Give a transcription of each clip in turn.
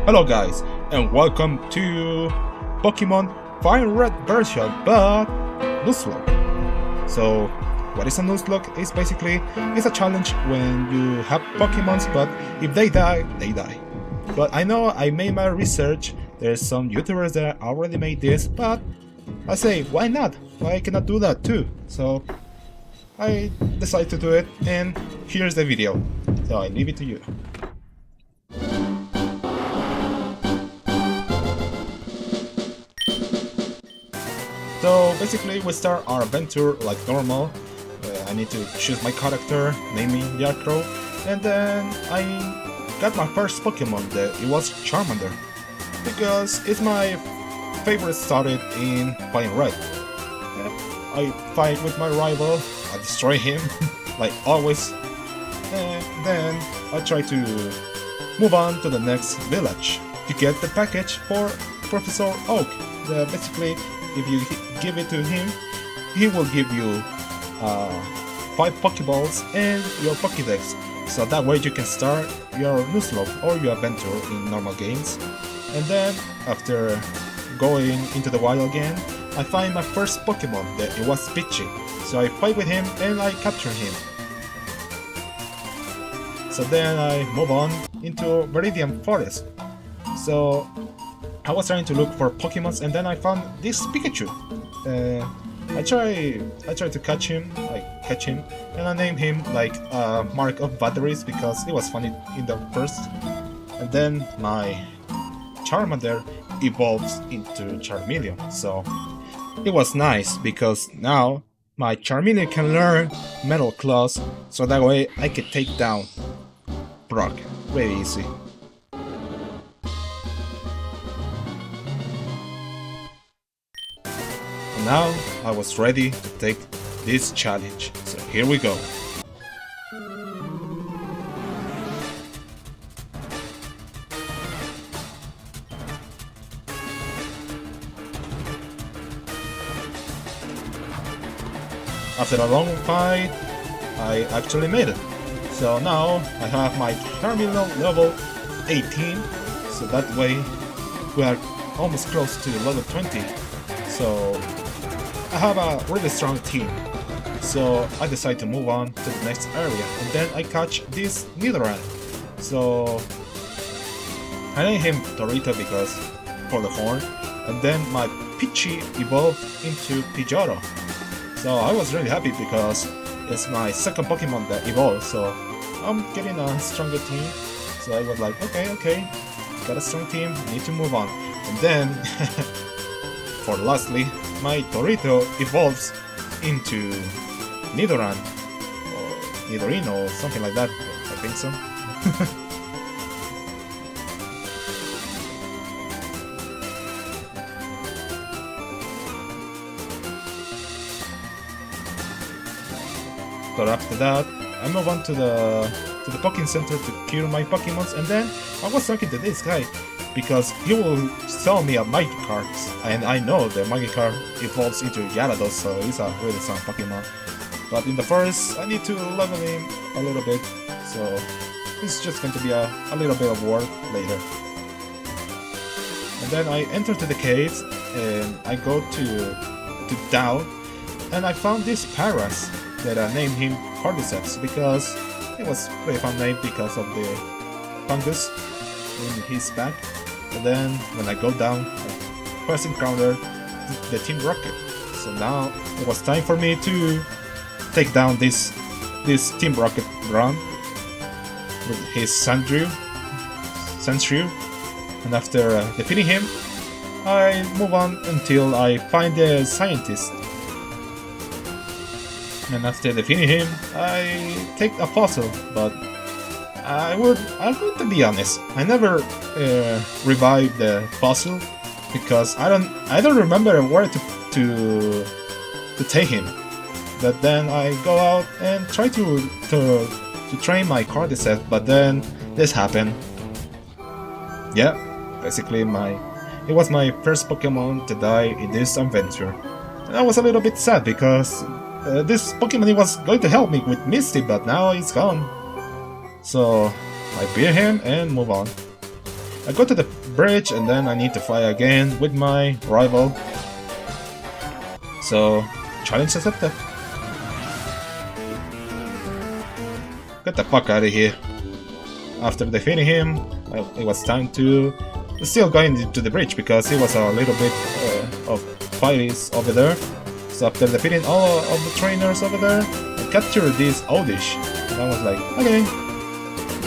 Hello guys, and welcome to Pokemon Fire Red version, but Nuzlocke. So, what is a Nuzlocke? It's basically it's a challenge when you have Pokemons, but if they die, they die. But I know I made my research. There's some YouTubers that already made this, but I say, why not? Why cannot do that too? So I decided to do it, and here's the video. So I leave it to you. So basically we start our adventure like normal. I need to choose my character, naming Yarkrow, and then I got my first Pokemon. It was Charmander, because it's my favorite started in Fire Red. I fight with my rival, I destroy him, like always, and then I try to move on to the next village to get the package for Professor Oak. Basically, if you give it to him, he will give you 5 Pokeballs and your Pokédex, so that way you can start your Nuzlocke or your adventure in normal games. And then, after going into the wild again, I find my first Pokemon, that it was Pidgey. So I fight with him and I capture him. So then I move on into Viridian Forest. So I was trying to look for Pokemons, and then I found this Pikachu. I tried to catch him, and I named him like Mark of Batteries because it was funny in the first. And then my Charmander evolves into Charmeleon. So it was nice because now my Charmeleon can learn Metal Claws, so that way I could take down Brock very easy. Now I was ready to take this challenge, so here we go. After a long fight, I actually made it. So now I have my Charmeleon level 18, so that way we are almost close to level 20. So I have a really strong team, so I decide to move on to the next area, and then I catch this Nidoran. So I named him Dorito because for the horn, and then my Pidgey evolved into Pidgeotto. So I was really happy because it's my second Pokemon that evolved, so I'm getting a stronger team. So I was like, okay, got a strong team, need to move on. And then for lastly, my Dorito evolves into Nidoran, or Nidorino, or something like that, I think so. But after that, I move on to the Pokémon Center to cure my Pokémons, and then I was talking to this guy, because he will sell me a Magikarp, and I know the Magikarp evolves into Gyarados, so he's a really strong Pokemon. But in the first, I need to level him a little bit, so it's just going to be a little bit of work later. And then I enter to the caves, and I go to down, and I found this Paras, that I named him Cordyceps, because it was a pretty fun name because of the fungus in his back. And then when I go down, I first encounter the Team Rocket. So now it was time for me to take down this Team Rocket run with his Sandshrew. And after defeating him, I move on until I find the scientist. And after defeating him, I take a fossil, but I'm going to be honest, I never revived the fossil because I don't remember where to take him. But then I go out and try to train my Cordyceps, but then this happened. Yeah, basically it was my first Pokemon to die in this adventure. And I was a little bit sad because this Pokemon was going to help me with Misty, but now it's gone. So I beat him and move on. I go to the bridge and then I need to fight again with my rival. So, challenge accepted. Get the fuck out of here. After defeating him, it was time to still going into the bridge because it was a little bit of fights over there. So after defeating all of the trainers over there, I captured this Odish. And I was like, okay,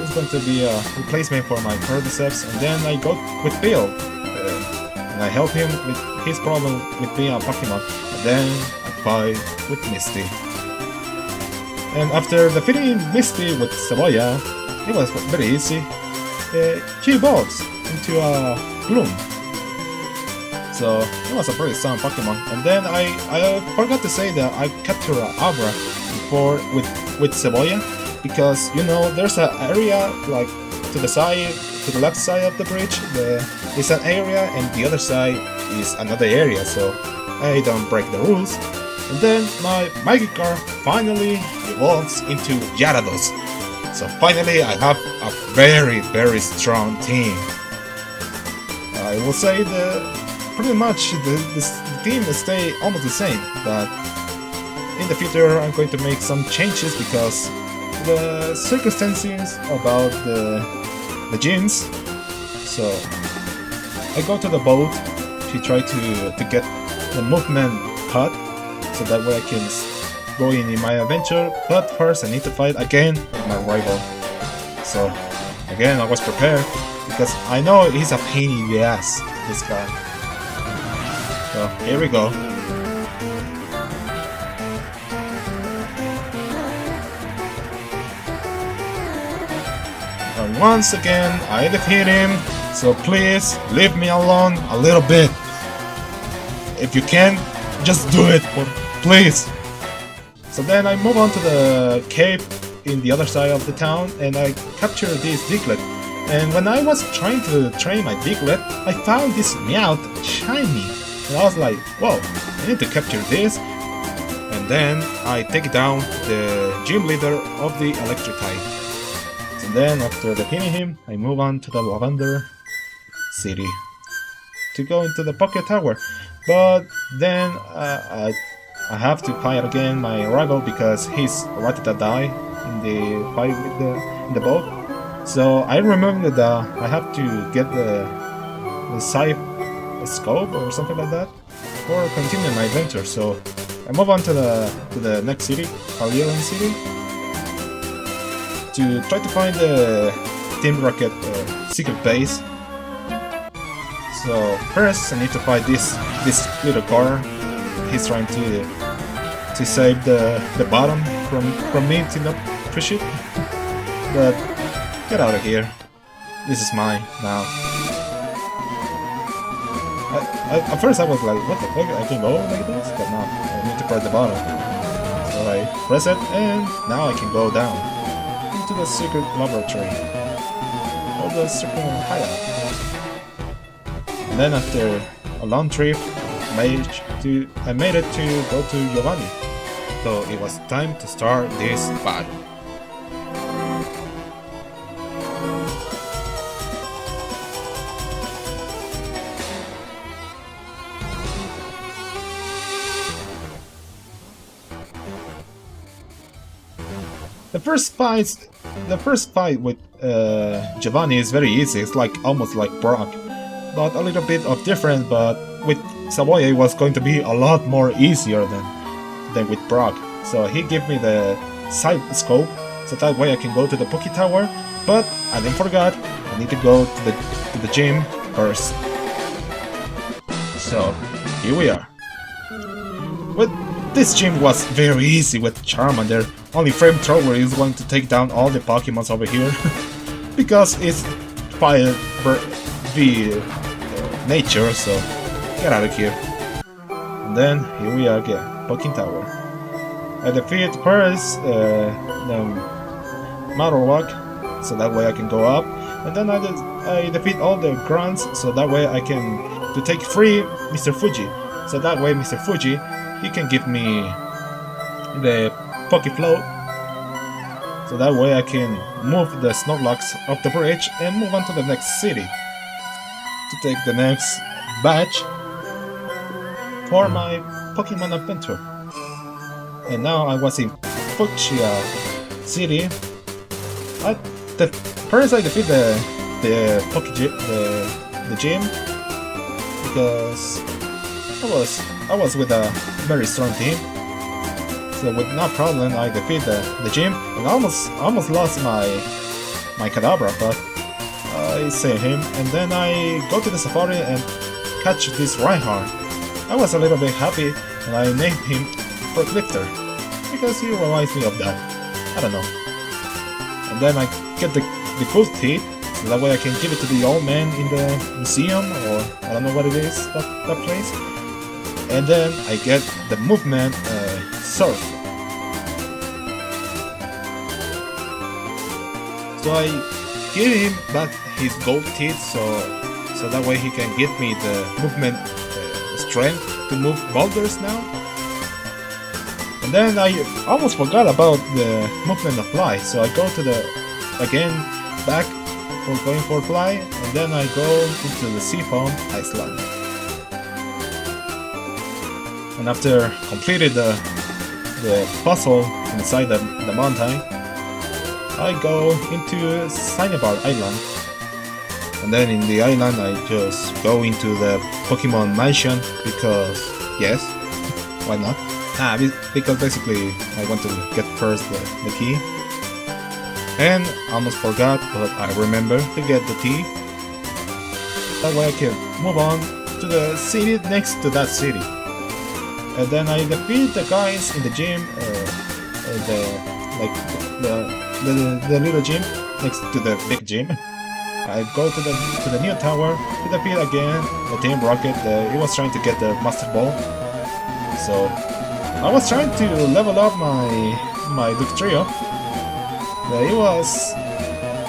it's going to be a replacement for my Cordyceps. And then I go with Bill. And I help him with his problem with being a Pokemon. And then I fight with Misty. And after defeating Misty with Cebolla, it was very easy. She evolves into a Gloom. So it was a pretty strong Pokemon. And then I forgot to say that I captured Abra before with Cebolla, because you know there's an area like to the side, to the left side of the bridge. There's an area, and the other side is another area. So I don't break the rules. And then my Magikarp finally evolves into Gyarados. So finally I have a very strong team. I will say pretty much the team will stay almost the same, but in the future I'm going to make some changes because the circumstances about the gyms. So I go to the boat to try to get the movement cut, so that way I can go in my adventure. But first I need to fight again with my rival. So again I was prepared because I know he's a pain in the ass, this guy. So here we go. And once again I defeat him, so please leave me alone a little bit. If you can, just do it, please. So then I move on to the cave in the other side of the town and I capture this Diglett. And when I was trying to train my Diglett, I found this Meowth shiny. And I was like, whoa, I need to capture this. And then I take down the gym leader of the electric type. And then after defeating him, I move on to the Lavender City to go into the Poké Tower. But then I have to fight again my rival because he's ready to die in the fight with the boat. So I remember that I have to get the side scope or something like that or continue my adventure. So I move on to the next city, Alien City, to try to find the Team Rocket secret base. So first I need to fight this little car. He's trying to save the bottom from me to not push it. But get out of here. This is mine now. At first I was like, what the fuck, I can go like this? But no, I need to press the bottom. So I press it and now I can go down into the secret laboratory. Or the secret hideout. And then after a long trip, I made it to go to Giovanni. So it was time to start this battle. The first fight with Giovanni is very easy. It's like almost like Brock, but a little bit of difference. But with Savoy, it was going to be a lot more easier than with Brock. So he gave me the side scope, so that way I can go to the Poké Tower. But I didn't forget, I need to go to the gym first. So here we are. But this gym was very easy with Charmander. Only Flamethrower is going to take down all the Pokemons over here because it's fire the nature. So get out of here. And then here we are again, Poké Tower. I defeat first the Marowak, so that way I can go up. And then I defeat all the grunts, so that way I can take free Mr. Fuji. So that way Mr. Fuji, he can give me the Poké Float. So that way I can move the Snorlax off the bridge and move on to the next city. to take the next batch for my Pokemon adventure. And now I was in Fuchsia City. First I defeat the gym because I was with a very strong team. So with no problem I defeat the gym and almost lost my Kadabra, but I save him, and then I go to the safari and catch this Reinhardt. I was a little bit happy, and I named him Forklifter, because he reminds me of that. I don't know. And then I get the full teeth, so that way I can give it to the old man in the museum, or I don't know what it is, that place. And then I get the movement surf. So I give him back his gold teeth, so that way he can give me the movement strength to move boulders now. And then I almost forgot about the movement of fly, so I go to again back for going for fly, and then I go into the Seafoam Iceland. And after completed the puzzle inside the mountain, I go into Cinnabar Island. And then in the island I just go into the Pokemon Mansion because, yes, why not? Because basically I want to get first the key. And almost forgot, but I remember to get the tea. That way I can move on to the city next to that city. And then I defeat the guys in the gym, the little gym next to the big gym. I go to the new tower to defeat again the Team Rocket. It was trying to get the Master Ball, so I was trying to level up my Dugtrio. It was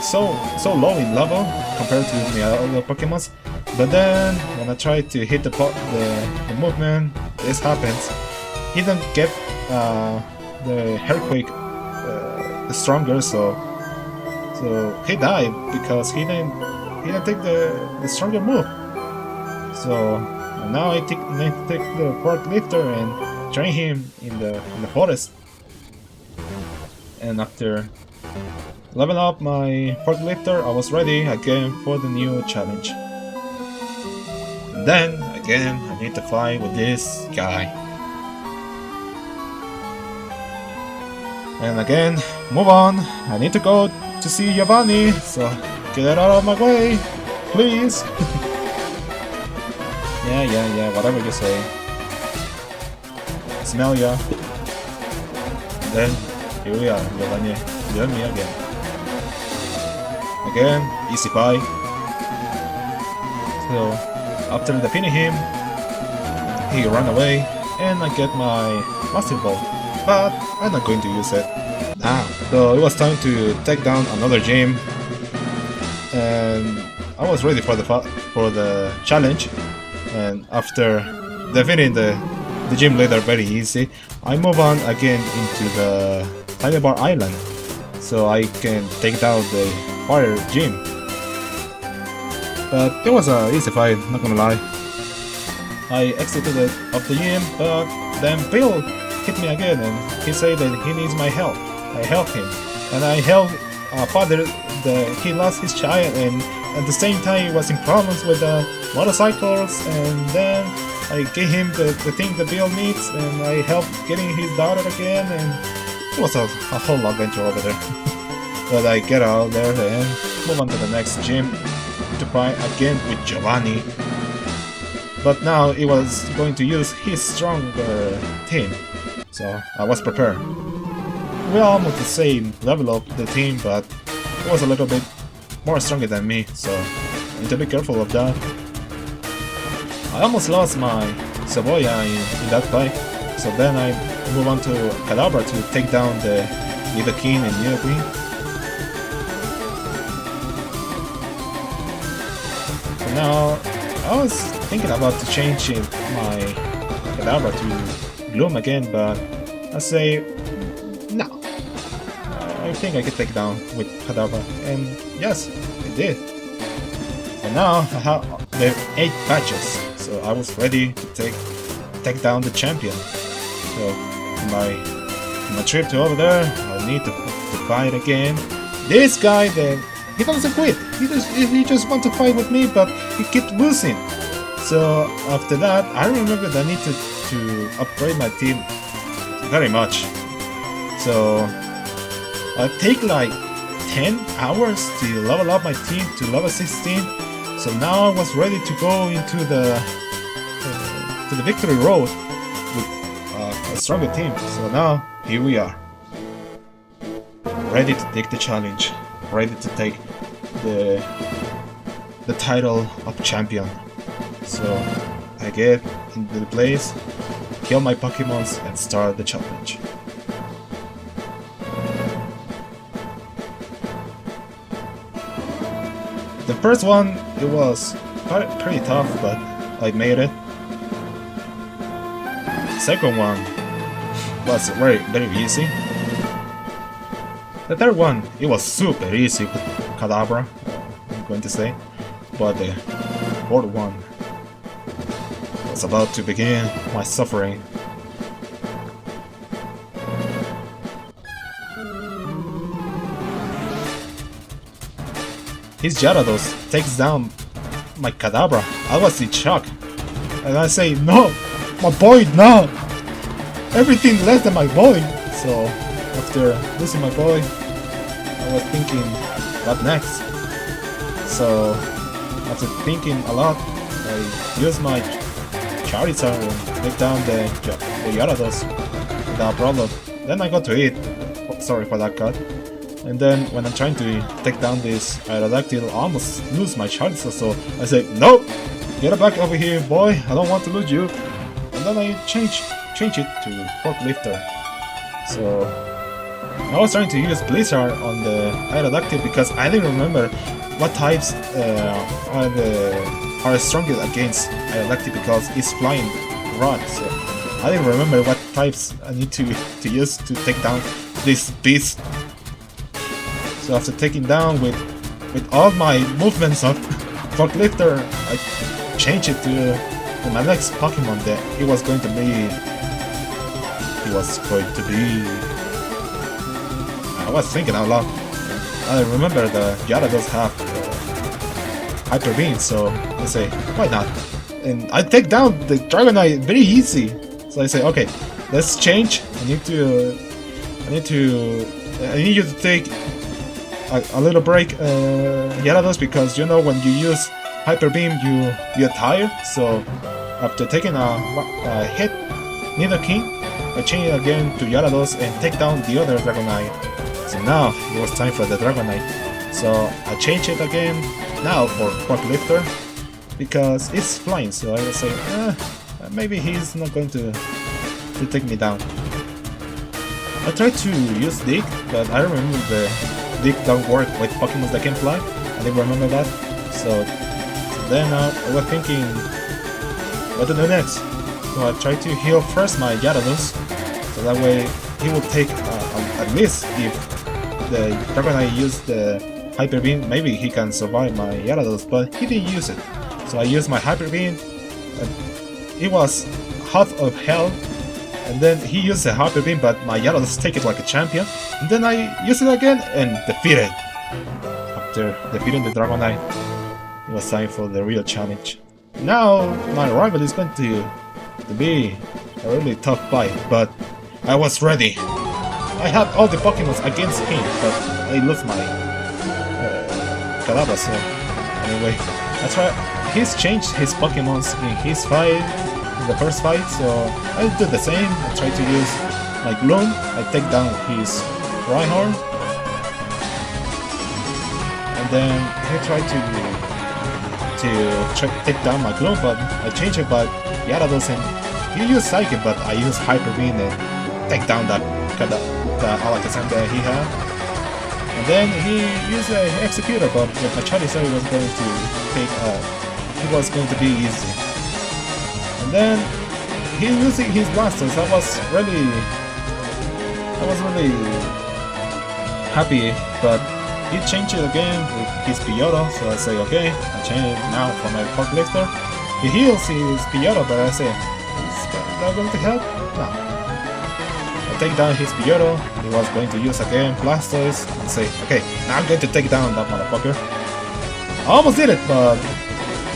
so low in level compared to my other Pokemons. But then when I tried to hit the movement, this happens. He didn't get the Earthquake stronger, so he died because he didn't take the stronger move. So now I take the Forklifter and train him in the forest. And after leveling up my Forklifter, I was ready again for the new challenge. And then again I need to fight with this guy. And again, move on. I need to go to see Giovanni, so get out of my way, please. Yeah, whatever you say. Smell ya. And then here we are, Giovanni. Join me again. Again, easy fight. So after defeating him, he ran away, and I get my Master Ball. But I'm not going to use it now. So it was time to take down another gym, and I was ready for the challenge. And after defeating the gym leader very easy, I move on again into the Cinnabar Island, so I can take down the fire gym. But it was a easy fight, not gonna lie. I exited of the gym, but then Bill hit me again, and he said that he needs my help. I helped him, and I helped father. He lost his child, and at the same time he was in problems with the motorcycles. And then I gave him the thing the Bill needs, and I helped getting his daughter again. And it was a whole adventure over there. But I get out there and move on to the next gym to fight again with Giovanni. But now he was going to use his stronger team, so I was prepared. We're almost the same level of the team, but it was a little bit more stronger than me, so I need to be careful of that. I almost lost my Savoya in that fight, so then I move on to Kadabra to take down the Nidoking and Nidoqueen. So now I was thinking about to change my Kadabra to Gloom again, but I say no. I think I could take it down with Kadabra, and yes, it did. I And now I have the 8 badges, so I was ready to take down the champion. So in my trip to over there, I need to fight again. This guy, then he doesn't quit. He just want to fight with me, but he keeps losing. So after that, I remember that I need to upgrade my team very much. So I take like 10 hours to level up my team to level 16. So now I was ready to go into the victory road with a stronger team. So now here we are, ready to take the challenge, ready to take the title of champion. So I get into the place, kill my Pokémons, and start the challenge. The first one, it was pretty tough, but I made it. Second one was very easy. The third one, it was super easy with Kadabra, I'm going to say. But the fourth one was about to begin my suffering. His Gyarados takes down my Kadabra. I was in shock. And I say, no! My boy, no! Everything less than my boy! So, after losing my boy, I was thinking, what next? So, after thinking a lot, I used my Charizard and take down the Gyarados without problem. Then I got to eat. Oh, sorry for that cut. And then when I'm trying to take down this Aerodactyl, I almost lose my Charizard, so I say, no! Get back over here, boy, I don't want to lose you. And then I change it to Forklifter. So I was trying to use Blizzard on the Aerodactyl because I didn't remember what types are strongest against Aerodactyl because it's flying rod. So I didn't remember what types I need to use to take down this beast. So after taking down with all my movements of Forklifter, I changed it to my next Pokemon that it was going to be. I was thinking out loud. I remember the Gyarados have Hyper Beam, so I say, why not? And I take down the Dragonite very easy. So I say, okay, let's change. I need you to take a little break, Gyarados, because you know when you use Hyper Beam you get tired. So after taking a hit, Nidoking, I change it again to Gyarados and take down the other Dragonite. So now it was time for the Dragonite. So I change it again now for Forklifter because it's flying. So I will say, maybe he's not going to take me down. I tried to use Dig, but I remember the Dig don't work with Pokemon that can fly. I didn't remember that. So then I was thinking, what to do next? So I tried to heal first my Gyarados, so that way he will take at least if the Dragonite used the Hyper Beam, maybe he can survive my Gyarados, but he didn't use it. So I used my Hyper Beam, it was half of health, and then he used the Hyper Beam, but my Gyarados take it like a champion, and then I used it again and defeat it. After defeating the Dragonite, it was time for the real challenge. Now my rival is going to be a really tough fight, but I was ready. I had all the Pokemon against him, but I lost my Kadabra, so anyway, I try. He's changed his Pokemon in his fight, in the first fight, so I do the same. I try to use my Gloom, I take down his Rhyhorn, and then I try to take down my Gloom, but I change it by Gyarados, and he used Psychic, but I use Hyper Beam and take down the Alakazam that he had. And then he used an Executor, but with my Charizard was going to be easy. And then he using his Blasters. I was really happy, but he changed it again with his Pidgeotto, so I say okay, I change it now for my Forklifter. He heals his Pidgeotto, but I say, is that going to help? No. I take down his Pidgeotto, he was going to use again Blastoise, and say, okay, now I'm going to take down that motherfucker. I almost did it, but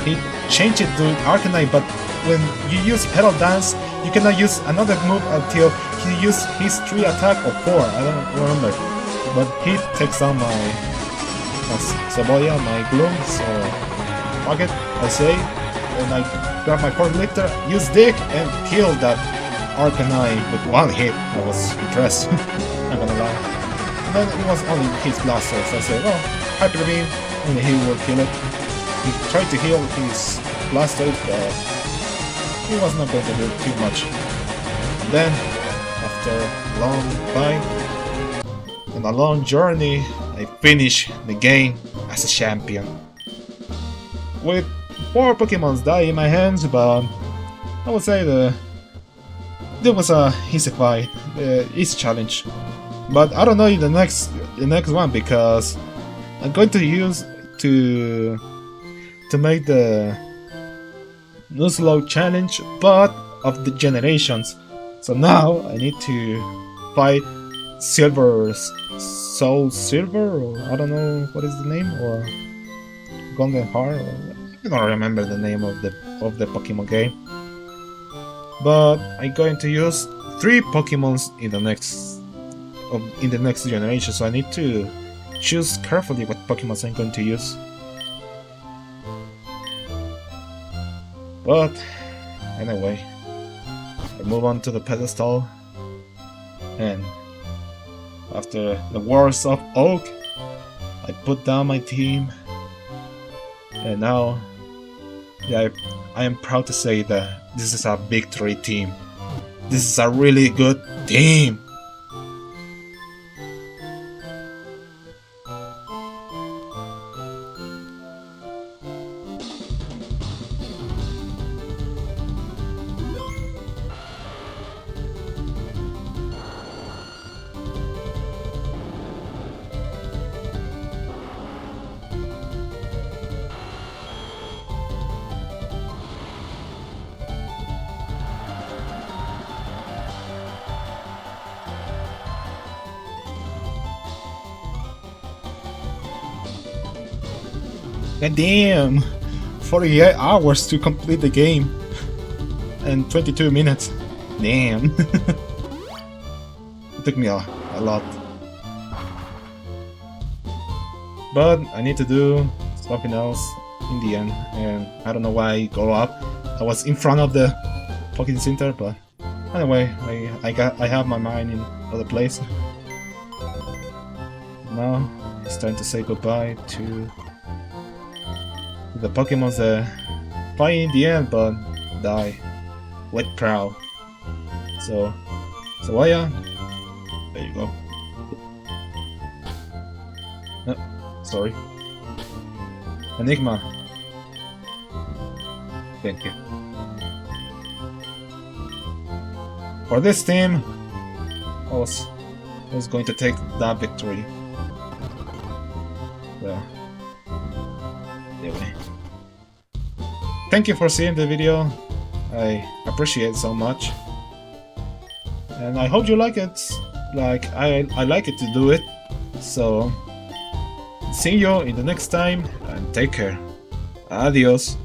he changed it to Arcanine, but when you use Petal Dance, you cannot use another move until he uses his 3 attack or 4, I don't remember. But he takes down my Saboya, my Gloom, so fuck it, I say, and I grab my Forklifter, use Dig, and kill that Arcanine with one hit. I was impressed, not gonna lie. And then it was only his Blastoise, so I say, well, Hyper Beam, and he will kill it. He tried to heal his Blastoise, but he was not going to do too much. And then, after a long fight and a long journey, I finish the game as a champion. With 4 Pokemons die in my hands, but I would say there was a easy fight, easy challenge. But I don't know in the next one, because I'm going to use to make the Nuzlocke challenge, but of the generations. So now I need to fight Soul Silver, or I don't know what is the name, or Golden Heart, or I don't remember the name of the Pokemon game. But I'm going to use 3 Pokemons in the next generation, so I need to choose carefully what Pokemons I'm going to use. But anyway, I move on to the pedestal, and after the Wars of Oak, I put down my team, and now, yeah, I am proud to say that this is a victory team. This is a really good team. God damn! 48 hours to complete the game. And 22 minutes. Damn. It took me a lot. But I need to do something else in the end. And I don't know why I go up. I was in front of the Pokémon Center, but anyway, I have my mind in other place. Now it's time to say goodbye to the Pokemons that fight in the end but die with proud. So yeah, there you go. Sorry. Enigma. Thank you. For this team, I was going to take that victory. Well, anyway. Thank you for seeing the video. I appreciate it so much. And I hope you like it. Like I like it to do it. So see you in the next time and take care. Adios.